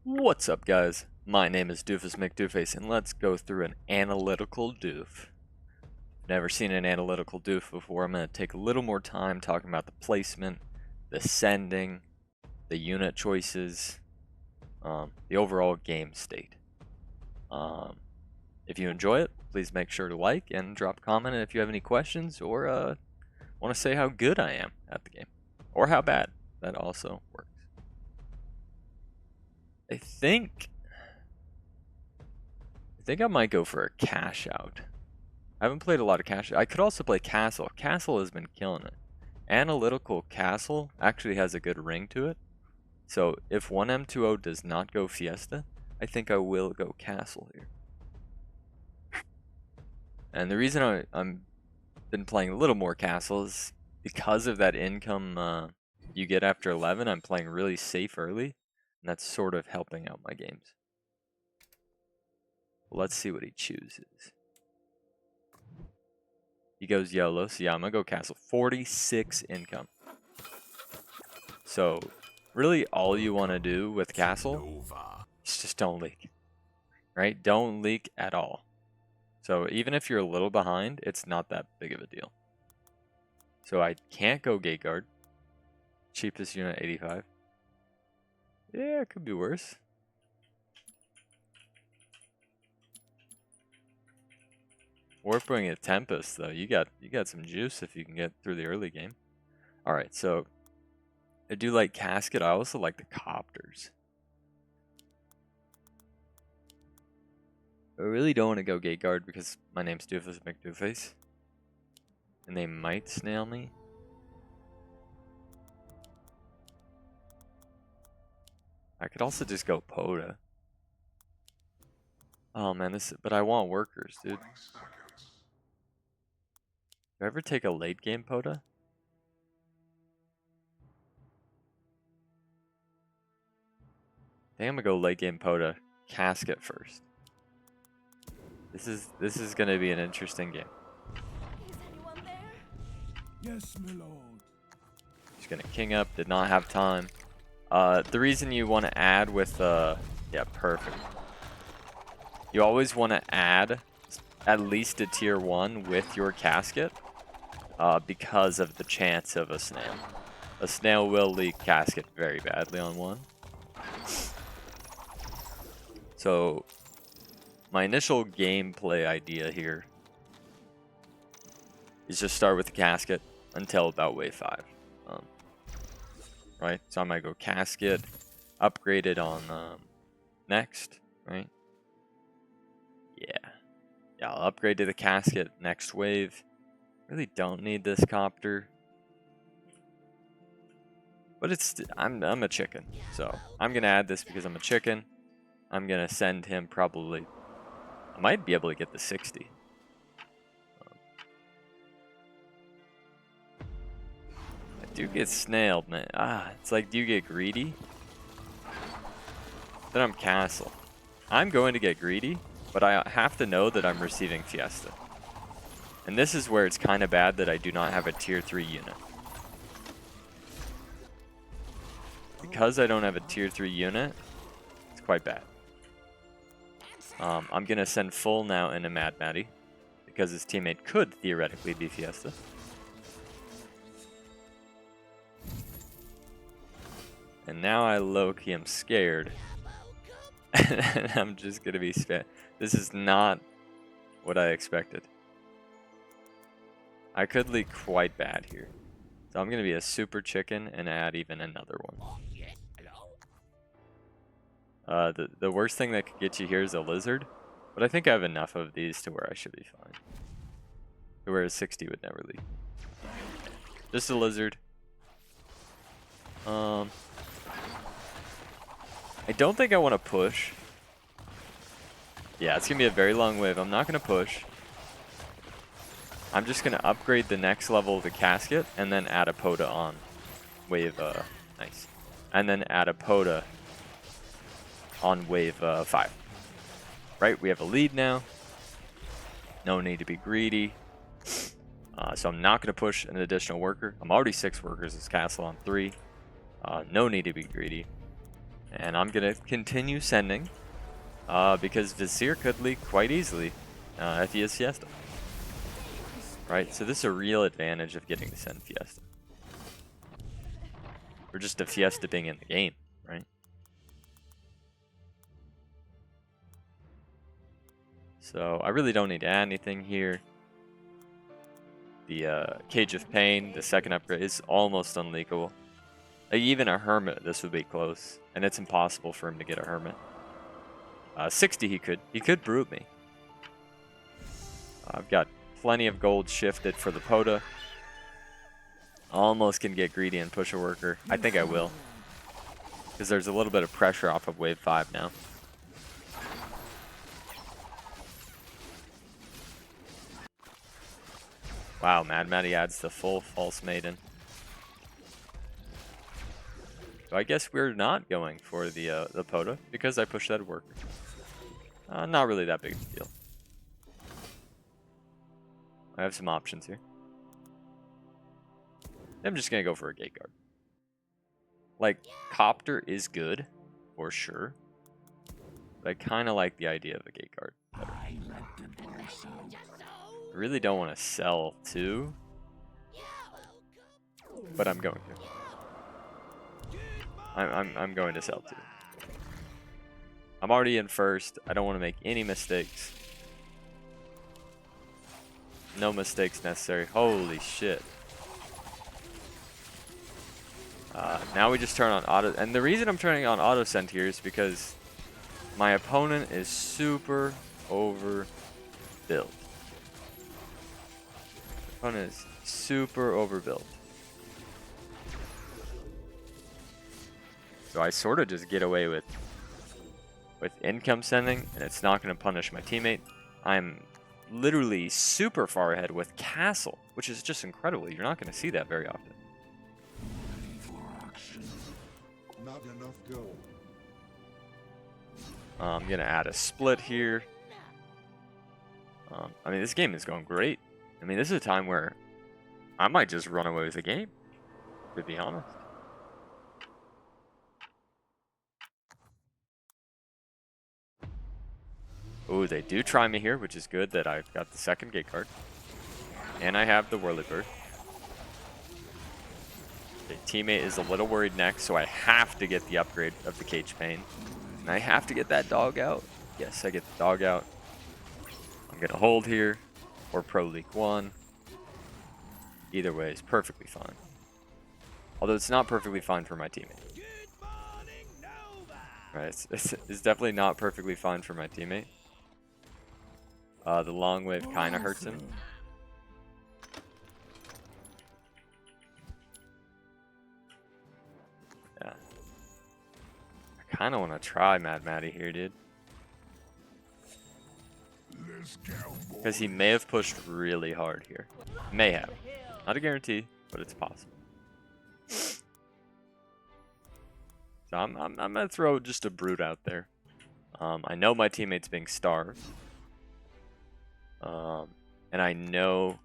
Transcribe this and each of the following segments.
What's up, guys? My name is Doofus Mcdooface, and let's go through an analytical doof. Never seen an analytical doof before. I'm going to take a little more time talking about the placement, the sending, the unit choices, the overall game state. If you enjoy it, please make sure to like and drop a comment. And if you have any questions or want to say how good I am at the game, or how bad, that also works. I think I might go for a cash out. I haven't played a lot of cash. I could also play Castle. Castle has been killing it. Analytical Castle actually has a good ring to it. So if 1M20 does not go Fiesta, I think I will go Castle here. And the reason I'm been playing a little more Castle is because of that income you get after 11. I'm playing really safe early, and that's sort of helping out my games. Let's see what he chooses. He goes YOLO, so yeah, I'm gonna go Castle. 46 income. So really all you want to do with Castle is just don't leak. Right? Don't leak at all. So even if you're a little behind, it's not that big of a deal. So I can't go Gate Guard. Cheapest unit 85. Yeah, it could be worse. Or bring a Tempest though. You got some juice if you can get through the early game. Alright, so I do like Casket. I also like the Copters. I really don't want to go Gate Guard because my name's Doofus Mcdooface. And they might snail me. I could also just go Poda. Oh man, but I want workers, dude. Do I ever take a late game Poda? I think I'm gonna go late game Poda. Casket first. This is gonna be an interesting game. Is anyone there? Yes, my lord. Just gonna king up, did not have time. The reason you want to add with yeah, perfect. You always want to add at least a tier 1 with your casket because of the chance of a snail. A snail will leak casket very badly on 1. So my initial gameplay idea here is just start with the casket until about wave 5. Right, so I might go casket, upgrade it on next, right? Yeah, I'll upgrade to the casket next wave. Really don't need this copter, but I'm a chicken, so I'm gonna add this because I'm a chicken. I'm gonna send him probably. I might be able to get the 60. I do get snailed, man. It's like, do you get greedy? Then I'm castle. I'm going to get greedy, but I have to know that I'm receiving Fiesta. And this is where it's kind of bad that I do not have a tier 3 unit. Because I don't have a tier 3 unit, it's quite bad. I'm going to send full now into Mad Maddie, because his teammate could theoretically be Fiesta. And now I low-key am scared. And I'm just going to be spam. This is not what I expected. I could leak quite bad here. So I'm going to be a super chicken and add even another one. The worst thing that could get you here is a lizard. But I think I have enough of these to where I should be fine. To where a 60 would never leak. Just a lizard. I don't think I want to push. Yeah, it's going to be a very long wave. I'm not going to push. I'm just going to upgrade the next level of the casket and then add a Poda on. Wave, nice. And then add a Poda on wave 5. Right, we have a lead now. No need to be greedy. So I'm not going to push an additional worker. I'm already 6 workers. This castle on 3. No need to be greedy. And I'm going to continue sending because Vizier could leak quite easily if he has Fiesta. Right, so this is a real advantage of getting to send Fiesta. Or just a Fiesta being in the game, right? So I really don't need to add anything here. The Cage of Pain, the second upgrade, is almost unleakable. Like, even a Hermit, this would be close. And it's impossible for him to get a Hermit. 60 he could brute me. I've got plenty of gold shifted for the Poda. Almost can get greedy and push a worker. I think I will. Because there's a little bit of pressure off of wave 5 now. Wow, Mad Matty adds the full False Maiden. So I guess we're not going for the Poda because I pushed that worker. Not really that big of a deal. I have some options here. I'm just gonna go for a gate guard. Like, Copter is good, for sure. But I kind of like the idea of a gate guard better. I really don't want to sell too, but I'm going to. I'm going to sell too. I'm already in first. I don't want to make any mistakes. No mistakes necessary. Holy shit. Now we just turn on auto, and the reason I'm turning on auto send here is because my opponent is super overbuilt. Opponent is super overbuilt. So I sort of just get away with income sending, and it's not going to punish my teammate. I'm literally super far ahead with Castle, which is just incredible. You're not going to see that very often. Not enough gold. I'm going to add a split here. I mean, this game is going great. I mean, this is a time where I might just run away with the game, to be honest. Ooh, they do try me here, which is good that I've got the second gate card. And I have the Whirlybird. Okay, teammate is a little worried next, so I have to get the upgrade of the Cage Pain. And I have to get that dog out. Yes, I get the dog out. I'm going to hold here, or Pro League 1. Either way is perfectly fine. Although it's not perfectly fine for my teammate. Right, it's definitely not perfectly fine for my teammate. The long wave kind of hurts him. Yeah. I kind of want to try Mad Matty here, dude. Because he may have pushed really hard here. May have. Not a guarantee, but it's possible. So I'm going to throw just a brute out there. I know my teammate's being starved. And I know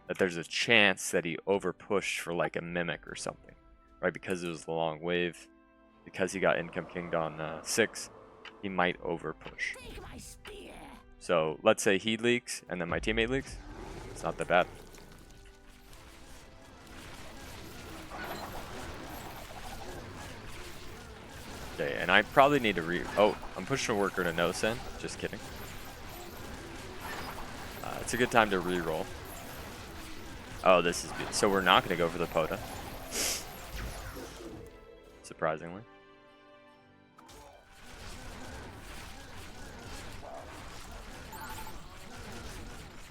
that there's a chance that he overpushed for like a mimic or something. Right, because it was the long wave. Because he got income kinged on 6. He might overpush. So let's say he leaks and then my teammate leaks. It's not that bad. Okay, and I probably need to oh, I'm pushing a worker to no send. Just kidding. It's a good time to re-roll. Oh, this is good. So we're not going to go for the Poda. Surprisingly.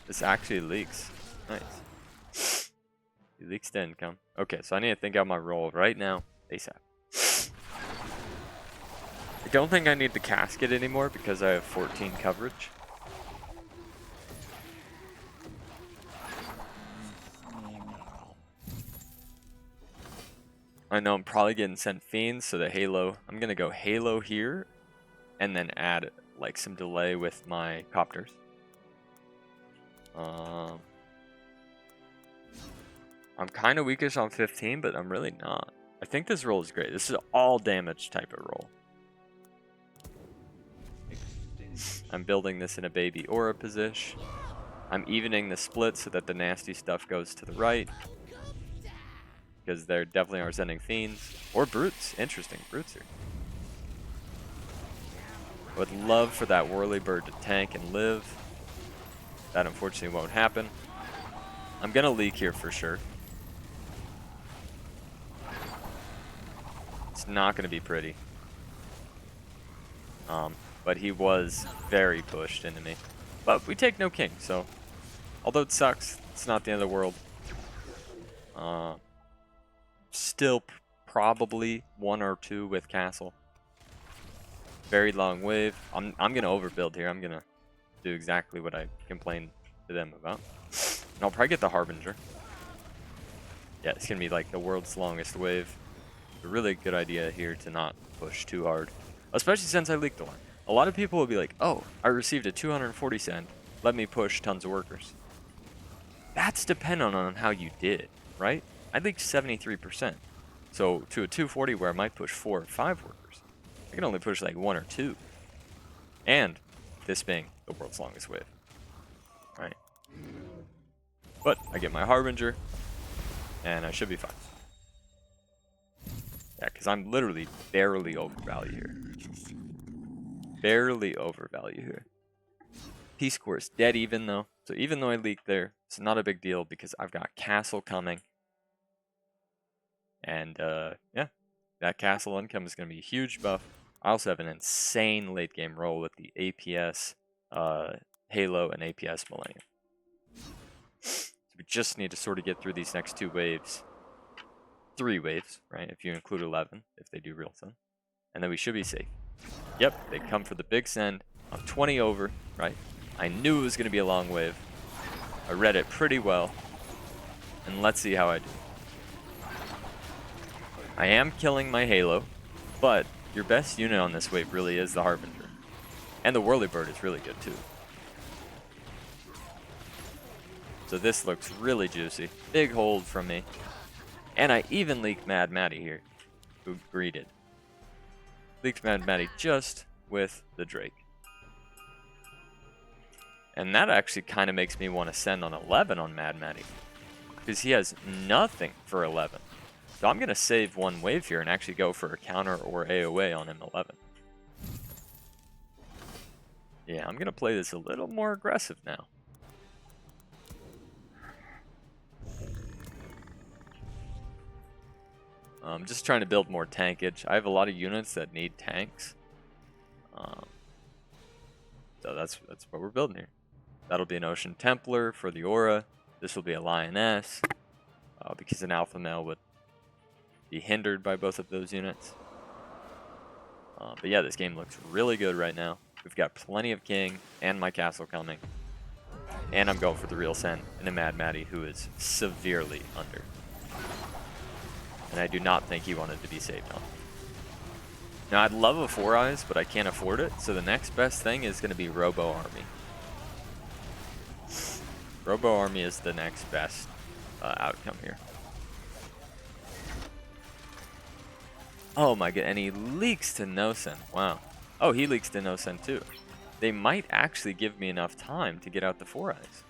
This actually leaks. Nice. He leaks to income. Okay, so I need to think out my roll right now. ASAP. I don't think I need the casket anymore because I have 14 coverage. I know I'm probably getting sent fiends, so the Halo. I'm gonna go Halo here, and then add like some delay with my copters. I'm kind of weakish on 15, but I'm really not. I think this roll is great. This is all damage type of roll. I'm building this in a baby aura position. I'm evening the split so that the nasty stuff goes to the right. Because there definitely are sending fiends. Or brutes. Interesting. Brutes here. I would love for that whirly bird to tank and live. That unfortunately won't happen. I'm going to leak here for sure. It's not going to be pretty. But he was very pushed into me. But we take no king, so although it sucks, it's not the end of the world. Still probably 1 or 2 with castle. Very long wave. I'm gonna overbuild here. I'm gonna do exactly what I complained to them about. And I'll probably get the Harbinger. Yeah, it's gonna be like the world's longest wave. It's a really good idea here to not push too hard. Especially since I leaked the line. A lot of people will be like, oh, I received a 240 send. Let me push tons of workers. That's dependent on how you did, right? I leaked 73%. So to a 240 where I might push 4 or 5 workers, I can only push like 1 or 2. And this being the world's longest wave. Right? But I get my Harbinger, and I should be fine. Yeah, because I'm literally barely overvalue here. Barely overvalue here. Peace Corps is dead even though. So even though I leaked there, it's not a big deal because I've got castle coming. And yeah, that castle income is going to be a huge buff. I also have an insane late game role with the APS Halo and APS Millennium. So we just need to sort of get through these next 2 waves. 3 waves, right? If you include 11, if they do real send. And then we should be safe. Yep, they come for the big send. I'm 20 over, right? I knew it was going to be a long wave. I read it pretty well. And let's see how I do. I am killing my Halo, but your best unit on this wave really is the Harbinger. And the Whirly Bird is really good too. So this looks really juicy. Big hold from me. And I even leaked Mad Maddie here, who greeted. Leaked Mad Maddie just with the Drake. And that actually kind of makes me want to send on 11 on Mad Maddie. Because he has nothing for 11. So I'm going to save 1 wave here and actually go for a counter or AOA on M11. Yeah, I'm going to play this a little more aggressive now. I'm just trying to build more tankage. I have a lot of units that need tanks. So that's what we're building here. That'll be an Ocean Templar for the Aura. This will be a Lioness. Because an Alpha Male would be hindered by both of those units. But yeah, this game looks really good right now. We've got plenty of King and my castle coming. And I'm going for the real send in a Mad Maddie who is severely under. And I do not think he wanted to be saved on. Now, I'd love a 4 Eyes, but I can't afford it. So the next best thing is going to be Robo Army. Robo Army is the next best outcome here. Oh my god, and he leaks to no send. Wow. Oh, he leaks to no send too. They might actually give me enough time to get out the 4 Eyes.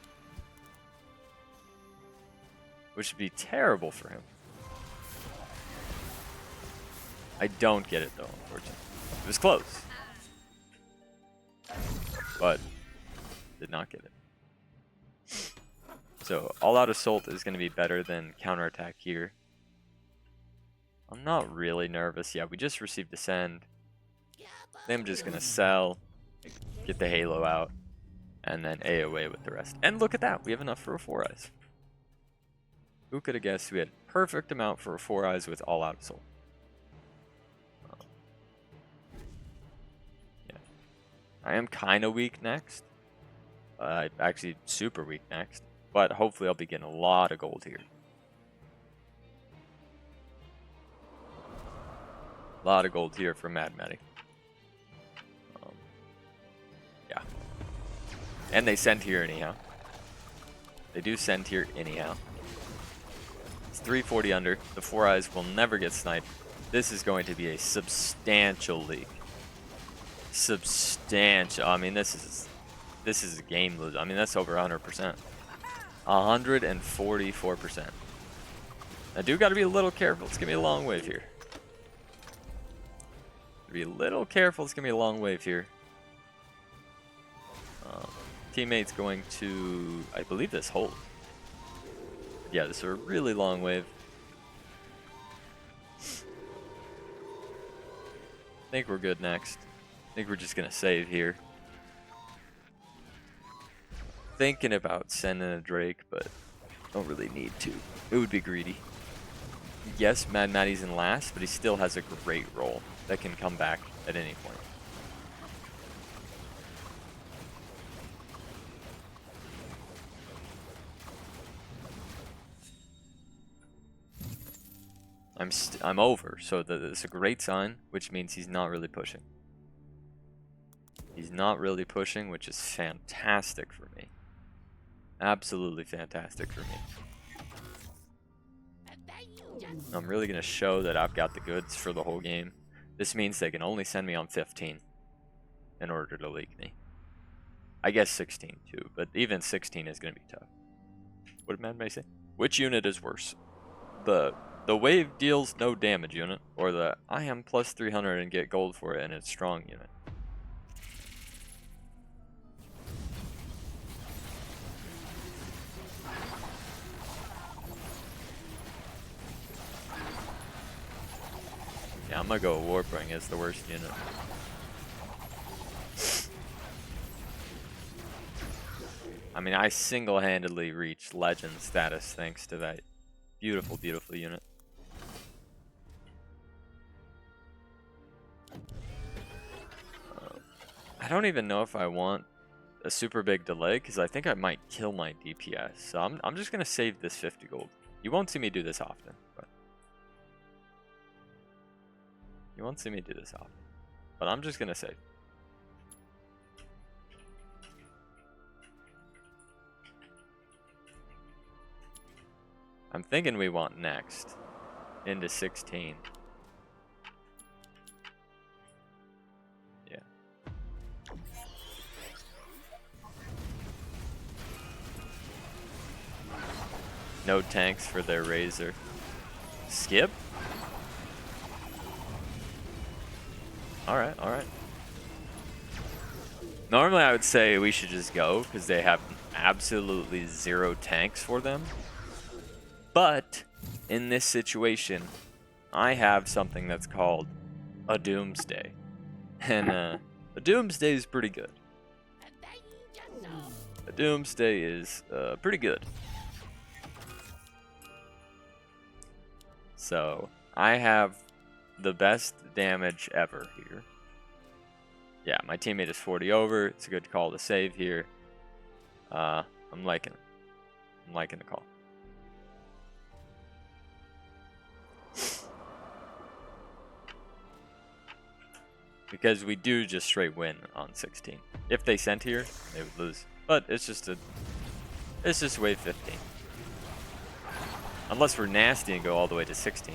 Which would be terrible for him. I don't get it though, unfortunately. It was close. But did not get it. So all-out assault is going to be better than counterattack here. I'm not really nervous. Yeah, we just received a send. I'm just going to sell, get the Halo out, and then AOA with the rest. And look at that. We have enough for a 4 Eyes. Who could have guessed we had perfect amount for a 4 Eyes with all-out assault? Yeah. I am kind of weak next. Actually, super weak next. But hopefully I'll be getting a lot of gold here. A lot of gold here for Mad Maddie. Yeah. And they send here anyhow. They do send here anyhow. It's 340 under. The 4 Eyes will never get sniped. This is going to be a substantial leak. substantial. I mean, this is a game lose. I mean, that's over 100%. 144%. I do got to be a little careful. It's gonna be a long wave here. Be a little careful. It's gonna be a long wave here. Teammate's going to, I believe, this hold. Yeah, this is a really long wave. I think we're good next. I think we're just gonna save here. Thinking about sending a Drake, but don't really need to. It would be greedy. Yes, Mad Matty's in last, but he still has a great roll that can come back at any point. I'm over, so that's a great sign, which means he's not really pushing. He's not really pushing, which is fantastic for me. Absolutely fantastic for me. I'm really going to show that I've got the goods for the whole game. This means they can only send me on 15 in order to leak me. I guess 16 too, but even 16 is going to be tough. What did Mad May say? Which unit is worse? The wave deals no damage unit, or the I am plus 300 and get gold for it and it's strong unit? Yeah, I'm gonna go Warpring as the worst unit. I mean, I single-handedly reached legend status thanks to that beautiful, beautiful unit. I don't even know if I want a super big delay because I think I might kill my DPS. So I'm just gonna save this 50 gold. You won't see me do this often, but I'm just gonna save. I'm thinking we want next into 16. Yeah. No tanks for their Razor. Skip? Alright, alright. Normally I would say we should just go because they have absolutely zero tanks for them. But in this situation, I have something that's called a Doomsday. And a Doomsday is pretty good. A Doomsday is pretty good. So I have the best damage ever here. Yeah, my teammate is 40 over. It's a good call to save here. I'm liking it. I'm liking the call. Because we do just straight win on 16. If they sent here, they would lose. But it's just wave 15. Unless we're nasty and go all the way to 16.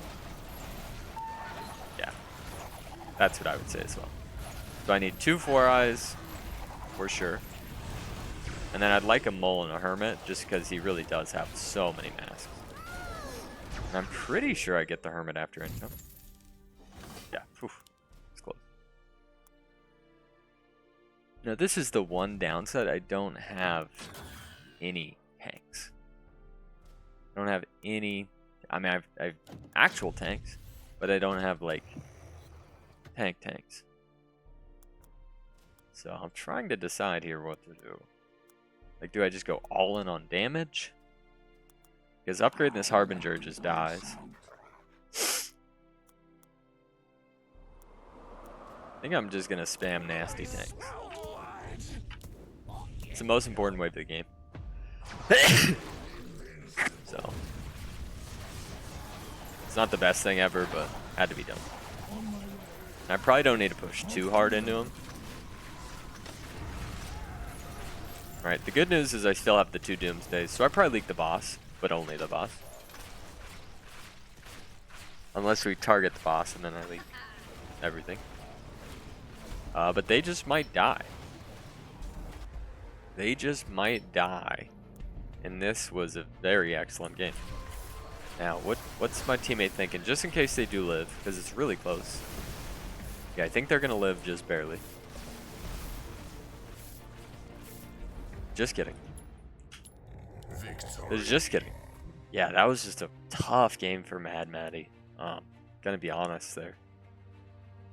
Yeah. That's what I would say as well. So I need 2 4-eyes for sure. And then I'd like a Mole and a Hermit just because he really does have so many masks. And I'm pretty sure I get the Hermit after income. Yeah, oof. It's close. Now this is the one downside. I don't have any tanks. I don't have any. I mean, I have actual tanks, but I don't have like tanks. So I'm trying to decide here what to do. Like, do I just go all in on damage? Because upgrading this Harbinger just dies. I think I'm just gonna spam nasty tanks. It's the most important wave of the game. So it's not the best thing ever, but had to be done. And I probably don't need to push too hard into him. Alright, the good news is I still have the 2 Doomsdays, so I probably leak the boss, but only the boss. Unless we target the boss and then I leak everything. But they just might die. They just might die. And this was a very excellent game. Now, what's my teammate thinking? Just in case they do live, because it's really close. Yeah, I think they're going to live just barely. Just kidding. Just kidding. Yeah, that was just a tough game for Mad Maddie. Gonna be honest there.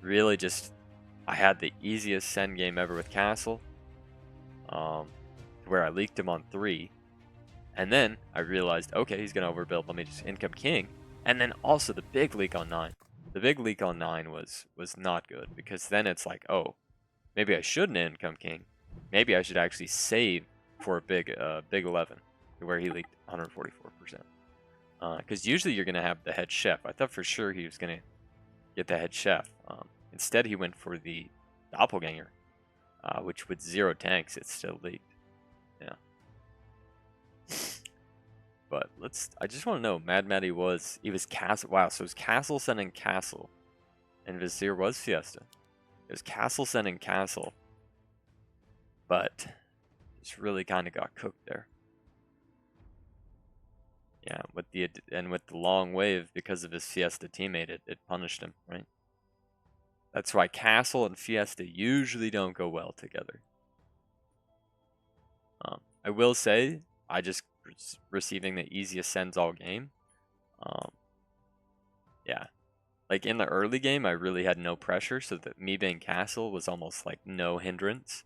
Really just, I had the easiest send game ever with Castle. Where I leaked him on 3. And then I realized, okay, he's going to overbuild. Let me just income king. And then also the big leak on 9. The big leak on 9 was not good. Because then it's like, oh, maybe I shouldn't income king. Maybe I should actually save for a big 11. Where he leaked 144%. Because usually you're going to have the head chef. I thought for sure he was going to get the head chef. Instead he went for the doppelganger. Which with 0 tanks, it still leaked. Yeah. But I just want to know, Mad Maddie he was Castle. Wow, so it was Castle sending Castle. And Vizier was Fiesta. It was Castle sending Castle. But just really kind of got cooked there. Yeah, with the long wave, because of his Fiesta teammate, it punished him, right? That's why Castle and Fiesta usually don't go well together. I will say, I just receiving the easiest sends all game. Yeah. Like in the early game, I really had no pressure, so that me being Castle was almost like no hindrance.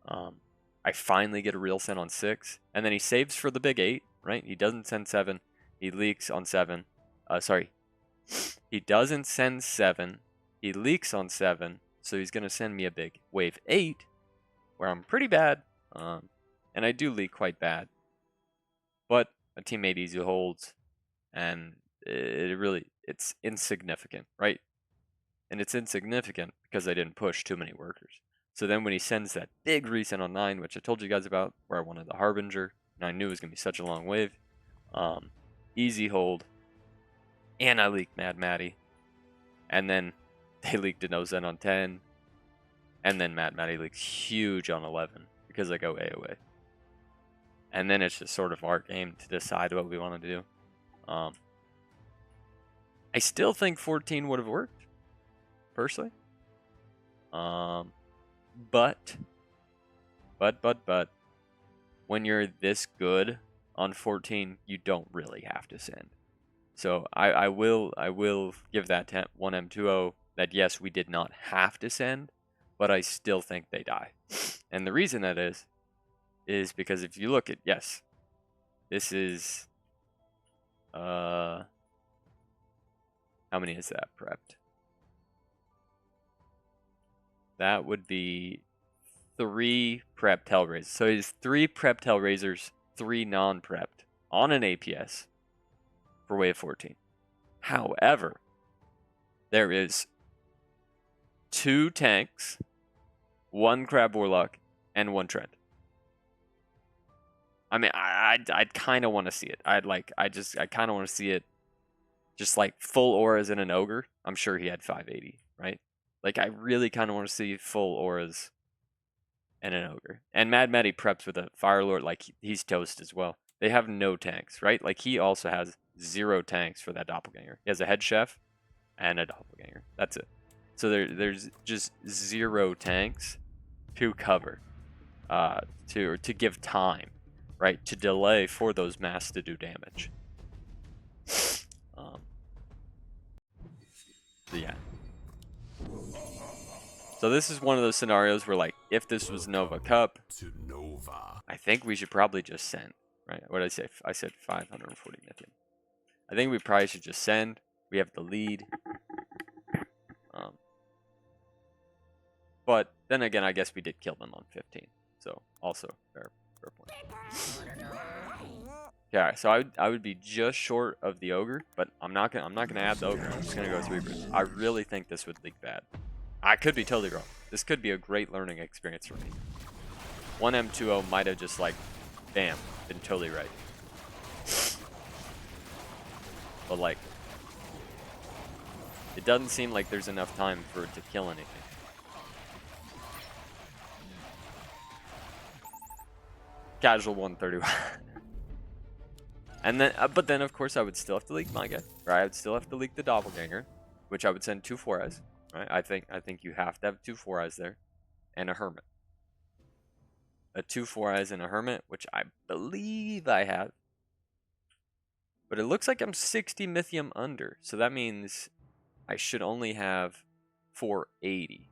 I finally get a real send on 6, and then he saves for the big 8, right? He doesn't send 7. He leaks on 7. Sorry. He doesn't send 7. He leaks on 7, so he's going to send me a big wave 8, where I'm pretty bad. And I do leak quite bad. But a teammate easy holds, and it's insignificant, right? And it's insignificant because I didn't push too many workers. So then when he sends that big resend on 9, which I told you guys about, where I wanted the Harbinger, and I knew it was going to be such a long wave, easy hold, and I leaked Mad Maddie. And then they leaked a no-send on 10, and then Mad Maddie leaks huge on 11, because I go AOA. And then it's just sort of our game to decide what we want to do. I still think 14 would have worked, personally. But, when you're this good on 14, you don't really have to send. So I will give that 1M20 that yes, we did not have to send, but I still think they die. And the reason that is because if you look at, yes, this is, how many is that prepped? That would be 3 prepped Hellraisers. So it's 3 prepped Hellraisers, 3 non-prepped on an APS for wave 14. However, there is 2 tanks, 1 Crab Warlock, and 1 Trend. I mean, I'd kind of want to see it. I kind of want to see it just like full auras in an ogre. I'm sure he had 580, right? Like, I really kind of want to see full auras and an ogre. And Mad Maddie preps with a Fire Lord, like he's toast as well. They have no tanks, right? Like, he also has 0 tanks for that doppelganger. He has a head chef and a doppelganger. That's it. So there's just 0 tanks to cover, to give time, right? To delay for those masks to do damage. Yeah. So this is one of those scenarios where, like, if this was Nova Cup, I think we should probably just send, right? What did I say? I said 540 million. I think we probably should just send. We have the lead. But then again, I guess we did kill them on 15. So also fair point. Yeah, so I would be just short of the ogre, but I'm not gonna add the ogre. I'm just gonna go sweepers. I really think this would leak bad. I could be totally wrong. This could be a great learning experience for me. 1M20 might have just, like, bam, been totally right. But, like, it doesn't seem like there's enough time for it to kill anything. Casual 131. And then, but then of course I would still have to leak my guy, right? I would still have to leak the doppelganger, which I would send 2 4-eyes, right? I think you have to have 2 4-eyes there, and a hermit. A 2 4-eyes and a hermit, which I believe I have. But it looks like I'm 60 mythium under, so that means I should only have 480.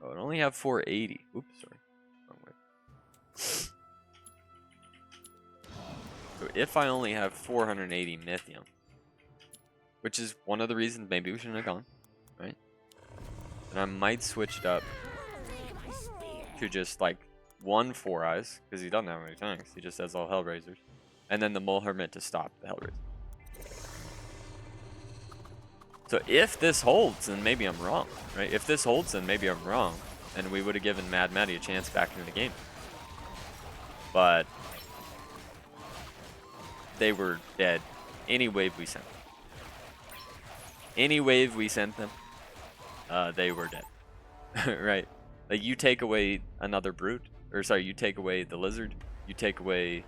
Oh, I only have 480. Oops, sorry. Wrong way. So if I only have 480 mythium, which is one of the reasons maybe we shouldn't have gone, right? Then I might switch it up to just like 1 4-eyes, because he doesn't have any tanks. He just has all Hellraisers. And then the Mole Hermit to stop the Hellraiser. So if this holds, then maybe I'm wrong, right? If this holds, then maybe I'm wrong. And we would have given Mad Maddie a chance back in the game. But they were dead any wave we sent them. Any wave we sent them, they were dead. Right? Like, you take away another brute, or sorry, you take away the lizard, you take away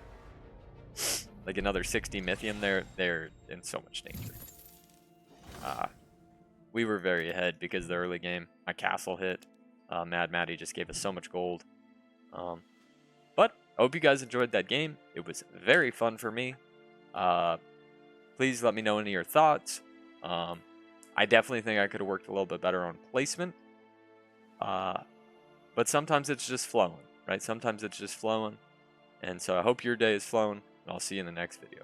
like another 60 mythium, they're in so much danger. We were very ahead because the early game, my castle hit. Mad Maddie just gave us so much gold. But I hope you guys enjoyed that game. It was very fun for me. Please let me know any of your thoughts. I definitely think I could have worked a little bit better on placement. But sometimes it's just flowing, right? Sometimes it's just flowing. And so I hope your day is flowing, and I'll see you in the next video.